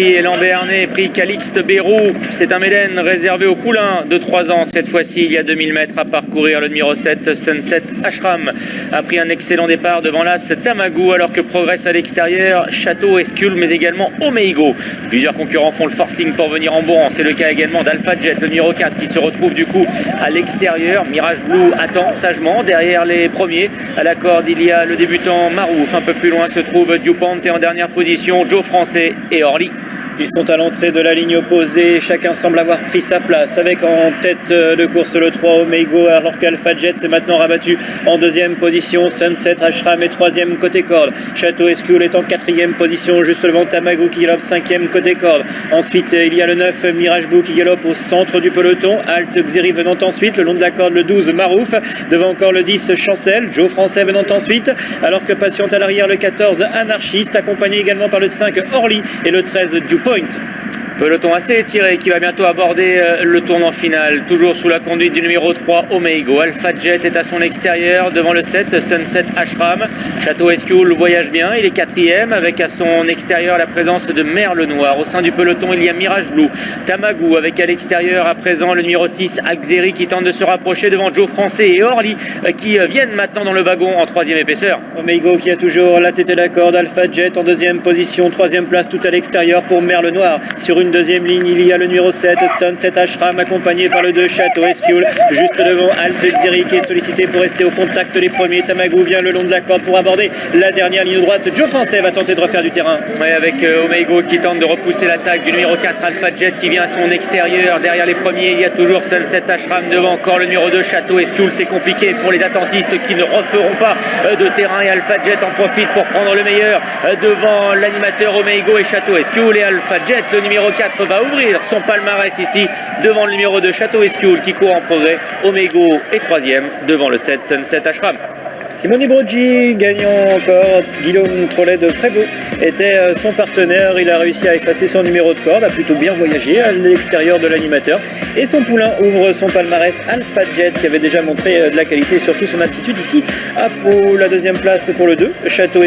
Et Lambernais, prix Calixte Bérou, c'est un Médène réservé aux poulains de 3 ans. Cette fois-ci, il y a 2000 mètres à parcourir. Le numéro 7, Sunset Ashram, a pris un excellent départ devant l'As Tamagou, alors que progresse à l'extérieur Château Escule, mais également Omeigo. Plusieurs concurrents font le forcing pour venir en bourrant. C'est le cas également d'Alpha Jet, le numéro 4, qui se retrouve du coup à l'extérieur. Mirage Blue attend sagement derrière les premiers. À la corde, il y a le débutant Marouf. Un peu plus loin se trouve Dupont et en dernière position, Joe Français et Orly. Ils sont à l'entrée de la ligne opposée, chacun semble avoir pris sa place, avec en tête de course le 3 Omeigo, alors qu'Alpha Jet s'est maintenant rabattu en deuxième position. Sunset Ashram est troisième côté corde. Château Escule est en quatrième position, juste devant Tamagou qui galope cinquième côté corde. Ensuite, il y a le 9 Mirage Blue qui galope au centre du peloton. Alt Xeri venant ensuite, le long de la corde le 12 Marouf, devant encore le 10 Chancel, Joe Français venant ensuite, alors que patiente à l'arrière le 14 Anarchiste, accompagné également par le 5 Orly et le 13 Dupont. Peloton assez étiré qui va bientôt aborder le tournant final. Toujours sous la conduite du numéro 3 Omeigo. Alpha Jet est à son extérieur devant le 7 Sunset Ashram. Château Escule voyage bien, il est quatrième avec à son extérieur la présence de Merle Noir. Au sein du peloton, il y a Mirage Blue, Tamagou avec à l'extérieur à présent le numéro 6 Xeri qui tente de se rapprocher devant Joe Français et Orly qui viennent maintenant dans le wagon en troisième épaisseur. Omeigo qui a toujours la tête et la corde. Alpha Jet en deuxième position, troisième place tout à l'extérieur pour Merle Noir. Sur une deuxième ligne, il y a le numéro 7 Sunset Ashram accompagné par le 2 Château Escule, juste devant Alt Xeri qui est sollicité pour rester au contact des premiers. Tamagou vient le long de la corde pour aborder la dernière ligne droite. Joe Français va tenter de refaire du terrain. Ouais, avec Omeigo qui tente de repousser l'attaque du numéro 4 Alpha Jet qui vient à son extérieur. Derrière les premiers, il y a toujours Sunset Ashram, devant encore le numéro 2 Château Escule. C'est compliqué pour les attentistes qui ne referont pas de terrain, et Alpha Jet en profite pour prendre le meilleur devant l'animateur Omeigo et Château Escule. Et Alpha Jet, le numéro 4, va ouvrir son palmarès ici devant le numéro 2 Château Escule qui court en progrès. Omeigo est troisième devant le 7 Sunset Ashram. Simone Broggi gagnant encore. Guillaume Trollet de Prévost était son partenaire. Il a réussi à effacer son numéro de corde, a plutôt bien voyagé à l'extérieur de l'animateur. Et son poulain ouvre son palmarès. Alpha Jet qui avait déjà montré de la qualité et surtout son aptitude ici à Pau. La deuxième place pour le 2 Château